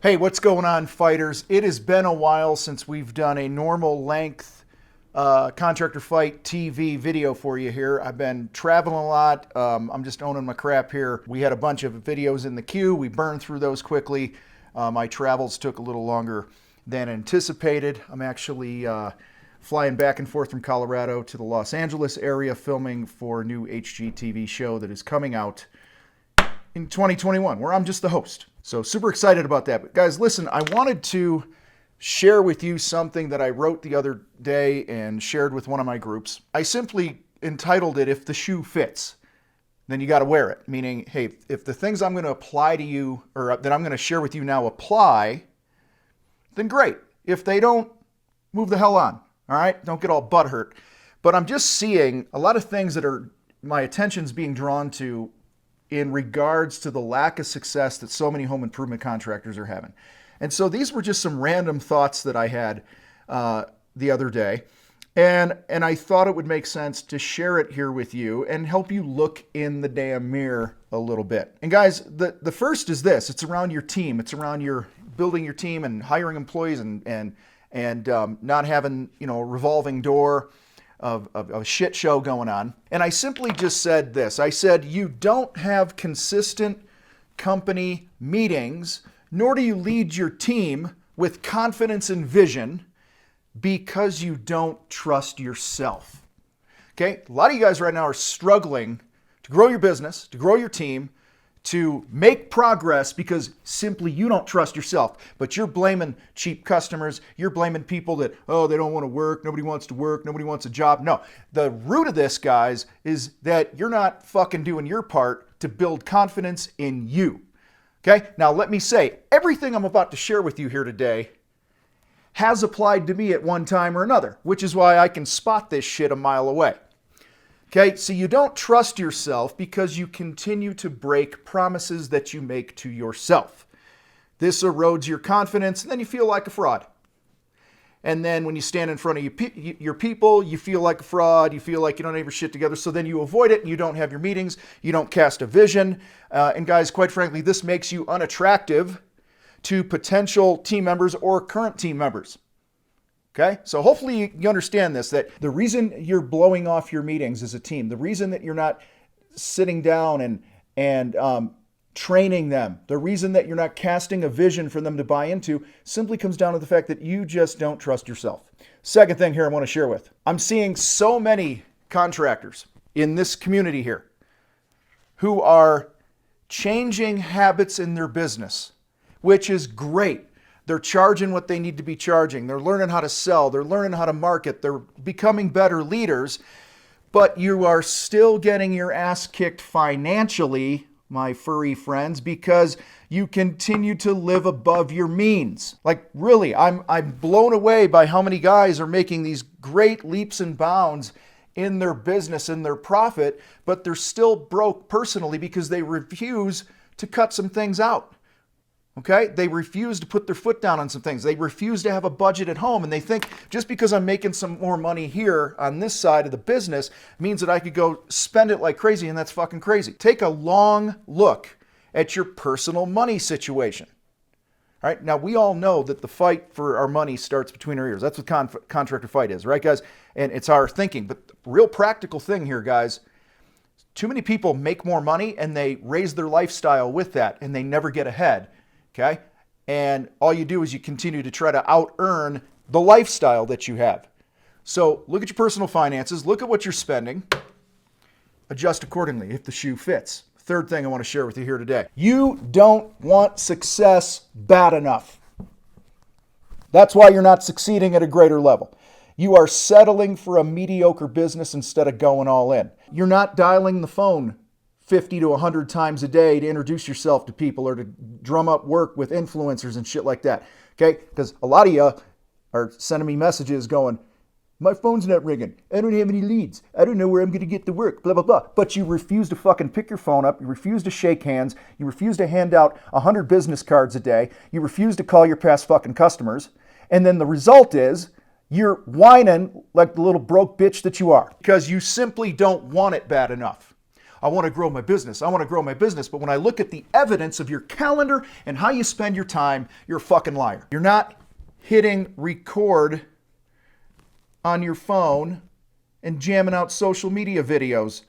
Hey, what's going on, fighters? It has been a while since we've done a normal length Contractor Fight TV video for you here. I've been traveling a lot. I'm just owning my crap here. We had a bunch of videos in the queue. We burned through those quickly. My travels took a little longer than anticipated. I'm actually flying back and forth from Colorado to the Los Angeles area filming for a new HGTV show that is coming out in 2021, where I'm just the host. So super excited about that. But guys, listen, I wanted to share with you something that I wrote the other day and shared with one of my groups. I simply entitled it, "If the Shoe Fits, Then You Gotta Wear It." Meaning, hey, if the things I'm gonna apply to you, or that I'm gonna share with you now apply, then great. If they don't, move the hell on, all right? Don't get all butthurt. But I'm just seeing a lot of things that are, my attention's being drawn to in regards to the lack of success that so many home improvement contractors are having. And so these were just some random thoughts that I had the other day. And I thought it would make sense to share it here with you and help you look in the damn mirror a little bit. And guys, the first is this. It's around your team. It's around your building your team and hiring employees and not having, a revolving door of a shit show going on. And I simply just said this. I said, you don't have consistent company meetings, nor do you lead your team with confidence and vision because you don't trust yourself. Okay? A lot of you guys right now are struggling to grow your business, to grow your team, to make progress because simply you don't trust yourself. But you're blaming cheap customers. You're blaming people that, they don't want to work. Nobody wants to work. Nobody wants a job. No, the root of this, guys, is that you're not fucking doing your part to build confidence in you. Okay? Now, let me say, everything I'm about to share with you here today has applied to me at one time or another, which is why I can spot this shit a mile away. Okay, so you don't trust yourself because you continue to break promises that you make to yourself. This erodes your confidence, and then you feel like a fraud. And then when you stand in front of your people, you feel like a fraud, you feel like you don't have your shit together, so then you avoid it, and you don't have your meetings, you don't cast a vision. And guys, quite frankly, this makes you unattractive to potential team members or current team members. Okay, so hopefully you understand this, that the reason you're blowing off your meetings as a team, the reason that you're not sitting down and training them, the reason that you're not casting a vision for them to buy into simply comes down to the fact that you just don't trust yourself. Second thing here I want to share with. I'm seeing so many contractors in this community here who are changing habits in their business, which is great. They're charging what they need to be charging. They're learning how to sell. They're learning how to market. They're becoming better leaders. But you are still getting your ass kicked financially, my furry friends, because you continue to live above your means. Like, really, I'm blown away by how many guys are making these great leaps and bounds in their business and their profit, but they're still broke personally because they refuse to cut some things out. Okay? They refuse to put their foot down on some things. They refuse to have a budget at home. And they think just because I'm making some more money here on this side of the business means that I could go spend it like crazy, and that's fucking crazy. Take a long look at your personal money situation. All right? Now, we all know that the fight for our money starts between our ears. That's what Contractor Fight is, right, guys? And it's our thinking. But the real practical thing here, guys, too many people make more money and they raise their lifestyle with that, and they never get ahead. Okay? And all you do is you continue to try to out-earn the lifestyle that you have. So look at your personal finances, look at what you're spending, adjust accordingly if the shoe fits. Third thing I want to share with you here today. You don't want success bad enough. That's why you're not succeeding at a greater level. You are settling for a mediocre business instead of going all in. You're not dialing the phone 50 to 100 times a day to introduce yourself to people or to drum up work with influencers and shit like that. Okay? Because a lot of you are sending me messages going, my phone's not ringing. I don't have any leads. I don't know where I'm going to get the work, blah, blah, blah. But you refuse to fucking pick your phone up. You refuse to shake hands. You refuse to hand out 100 business cards a day. You refuse to call your past fucking customers. And then the result is you're whining like the little broke bitch that you are because you simply don't want it bad enough. I want to grow my business. I want to grow my business. But when I look at the evidence of your calendar and how you spend your time, you're a fucking liar. You're not hitting record on your phone and jamming out social media videos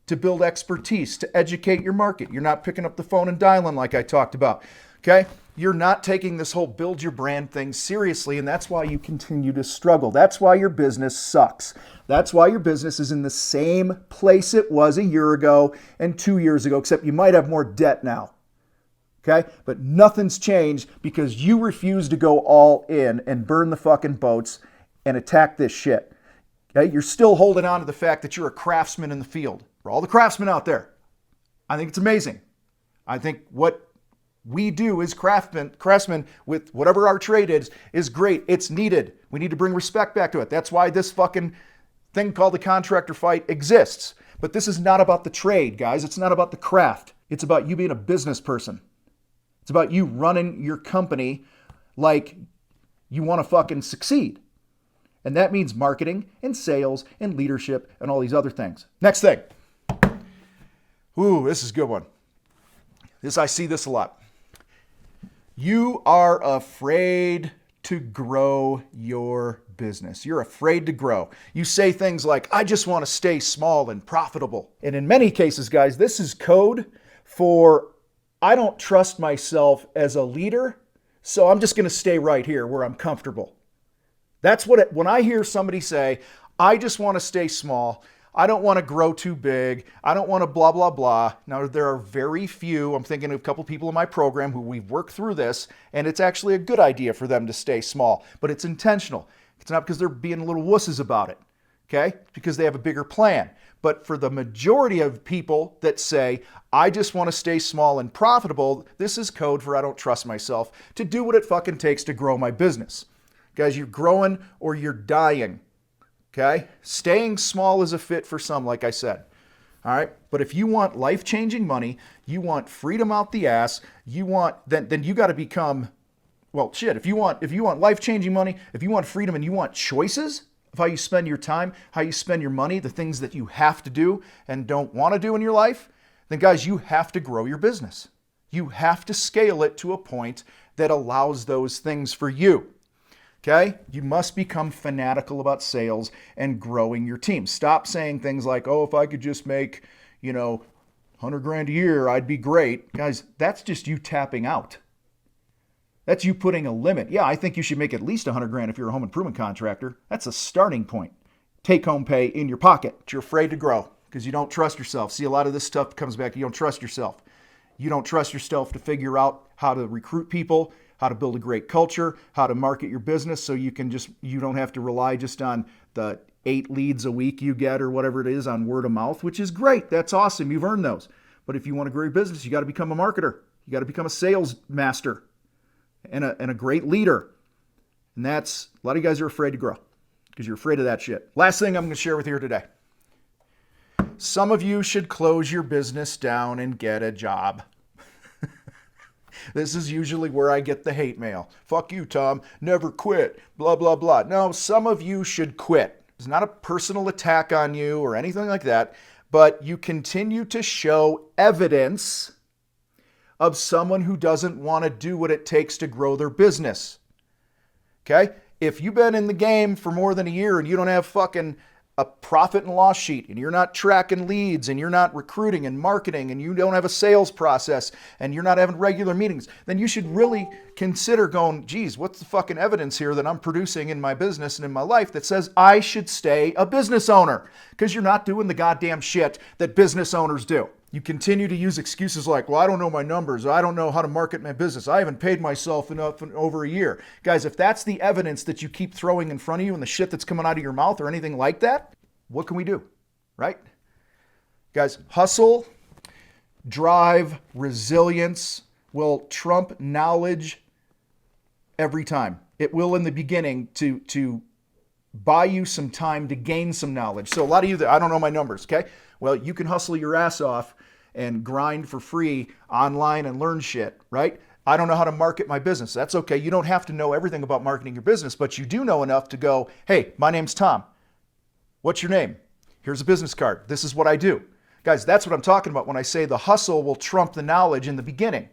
to build expertise, to educate your market. You're not picking up the phone and dialing like I talked about, okay? You're not taking this whole build your brand thing seriously, and that's why you continue to struggle. That's why your business sucks. That's why your business is in the same place it was a year ago and 2 years ago, except you might have more debt now, okay? But nothing's changed because you refuse to go all in and burn the fucking boats and attack this shit. Okay? You're still holding on to the fact that you're a craftsman in the field. For all the craftsmen out there, I think it's amazing. I think what we do as craftsmen with whatever our trade is great. It's needed. We need to bring respect back to it. That's why this fucking thing called the contractor fight exists. But this is not about the trade, guys. It's not about the craft. It's about you being a business person. It's about you running your company like you want to fucking succeed. And that means marketing and sales and leadership and all these other things. Next thing. Ooh, this is a good one. I see this a lot. You are afraid to grow your business. You're afraid to grow. You say things like, I just want to stay small and profitable. And in many cases, guys, this is code for I don't trust myself as a leader, so I'm just going to stay right here where I'm comfortable. That's what when I hear somebody say, I just want to stay small, I don't want to grow too big, I don't want to blah, blah, blah. Now, there are very few, I'm thinking of a couple people in my program who we've worked through this, and it's actually a good idea for them to stay small, but it's intentional. It's not because they're being little wusses about it, okay? It's because they have a bigger plan. But for the majority of people that say, I just want to stay small and profitable, this is code for I don't trust myself to do what it fucking takes to grow my business. Guys, you're growing or you're dying. Okay? Staying small is a fit for some, like I said. All right? But if you want life-changing money, you want freedom out the ass, then you got to become, well, shit, if you want life-changing money, if you want freedom and you want choices of how you spend your time, how you spend your money, the things that you have to do and don't want to do in your life, then guys, you have to grow your business. You have to scale it to a point that allows those things for you. Okay? You must become fanatical about sales and growing your team. Stop saying things like, oh, if I could just make, $100,000 a year, I'd be great. Guys, that's just you tapping out. That's you putting a limit. Yeah, I think you should make at least $100,000 if you're a home improvement contractor. That's a starting point. Take home pay in your pocket. But you're afraid to grow because you don't trust yourself. See, a lot of this stuff comes back. You don't trust yourself. You don't trust yourself to figure out how to recruit people, how to build a great culture, how to market your business so you don't have to rely just on the 8 leads a week you get or whatever it is on word of mouth, which is great. That's awesome. You've earned those. But if you want to grow your business, you got to become a marketer. You got to become a sales master and a great leader. And that's, a lot of you guys are afraid to grow because you're afraid of that shit. Last thing I'm going to share with you here today. Some of you should close your business down and get a job. This is usually where I get the hate mail. Fuck you, Tom. Never quit. Blah, blah, blah. No, some of you should quit. It's not a personal attack on you or anything like that, but you continue to show evidence of someone who doesn't want to do what it takes to grow their business. Okay? If you've been in the game for more than a year and you don't have fucking a profit and loss sheet and you're not tracking leads and you're not recruiting and marketing and you don't have a sales process and you're not having regular meetings, then you should really consider going, geez, what's the fucking evidence here that I'm producing in my business and in my life that says I should stay a business owner? Because you're not doing the goddamn shit that business owners do. You continue to use excuses like, well, I don't know my numbers. I don't know how to market my business. I haven't paid myself enough in over a year. Guys, if that's the evidence that you keep throwing in front of you and the shit that's coming out of your mouth or anything like that, what can we do, right? Guys, hustle, drive, resilience will trump knowledge every time. It will in the beginning to buy you some time to gain some knowledge. So a lot of you, I don't know my numbers, okay? Well, you can hustle your ass off and grind for free online and learn shit, right? I don't know how to market my business. That's okay. You don't have to know everything about marketing your business, but you do know enough to go, hey, my name's Tom. What's your name? Here's a business card. This is what I do. Guys, that's what I'm talking about when I say the hustle will trump the knowledge in the beginning.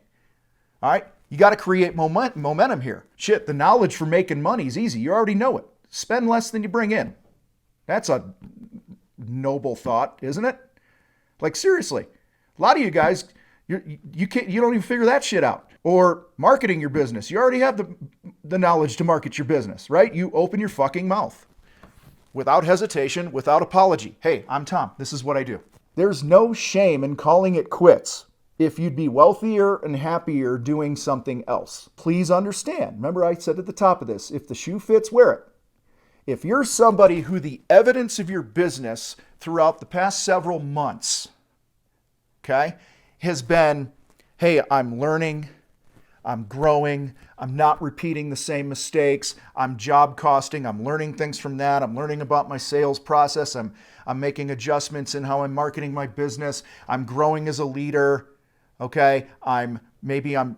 All right? You got to create momentum here. Shit, the knowledge for making money is easy. You already know it. Spend less than you bring in. That's a noble thought, isn't it? Like, seriously, a lot of you guys, you don't even figure that shit out. Or marketing your business. You already have the knowledge to market your business, right? You open your fucking mouth without hesitation, without apology. Hey, I'm Tom. This is what I do. There's no shame in calling it quits if you'd be wealthier and happier doing something else. Please understand. Remember I said at the top of this, if the shoe fits, wear it. If you're somebody who the evidence of your business throughout the past several months, okay, has been, hey, I'm learning, I'm growing, I'm not repeating the same mistakes, I'm job costing, I'm learning things from that, I'm learning about my sales process, I'm making adjustments in how I'm marketing my business, I'm growing as a leader, okay, I'm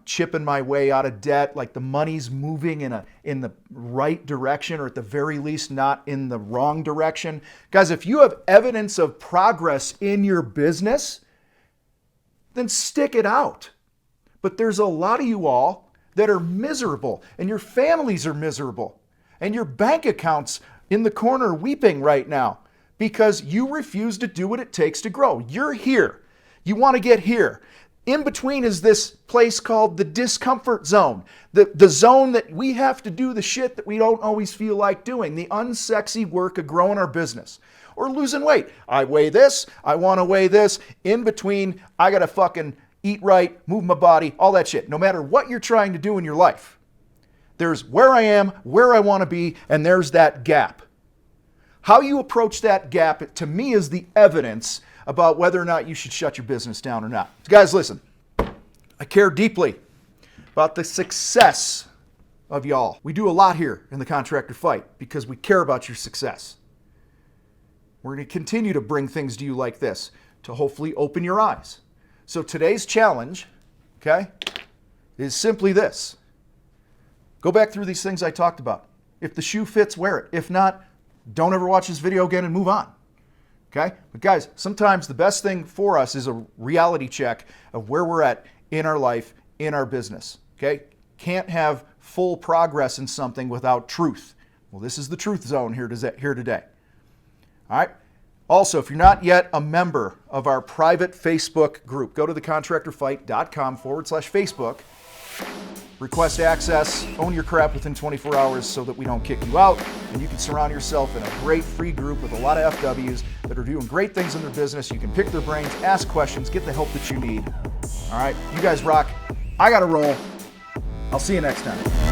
chipping my way out of debt, like the money's moving in the right direction, or at the very least not in the wrong direction. Guys, if you have evidence of progress in your business, then stick it out. But there's a lot of you all that are miserable, and your families are miserable, and your bank account's in the corner weeping right now because you refuse to do what it takes to grow. You're here. You want to get here. In between is this place called the discomfort zone, the zone that we have to do the shit that we don't always feel like doing, the unsexy work of growing our business or losing weight. I weigh this, I want to weigh this. In between, I got to fucking eat right, move my body, all that shit. No matter what you're trying to do in your life, there's where I am, where I want to be, and there's that gap. How you approach that gap, to me, is the evidence about whether or not you should shut your business down or not. So guys, listen, I care deeply about the success of y'all. We do a lot here in the Contractor Fight because we care about your success. We're going to continue to bring things to you like this to hopefully open your eyes. So today's challenge, okay, is simply this. Go back through these things I talked about. If the shoe fits, wear it. If not, don't ever watch this video again and move on. Okay? But guys, sometimes the best thing for us is a reality check of where we're at in our life, in our business. Okay? Can't have full progress in something without truth. Well, this is the truth zone here today. All right? Also, if you're not yet a member of our private Facebook group, go to thecontractorfight.com/Facebook. Request access, own your crap within 24 hours so that we don't kick you out, and you can surround yourself in a great free group with a lot of FWs that are doing great things in their business. You can pick their brains, ask questions, get the help that you need. All right, you guys rock. I got to roll. I'll see you next time.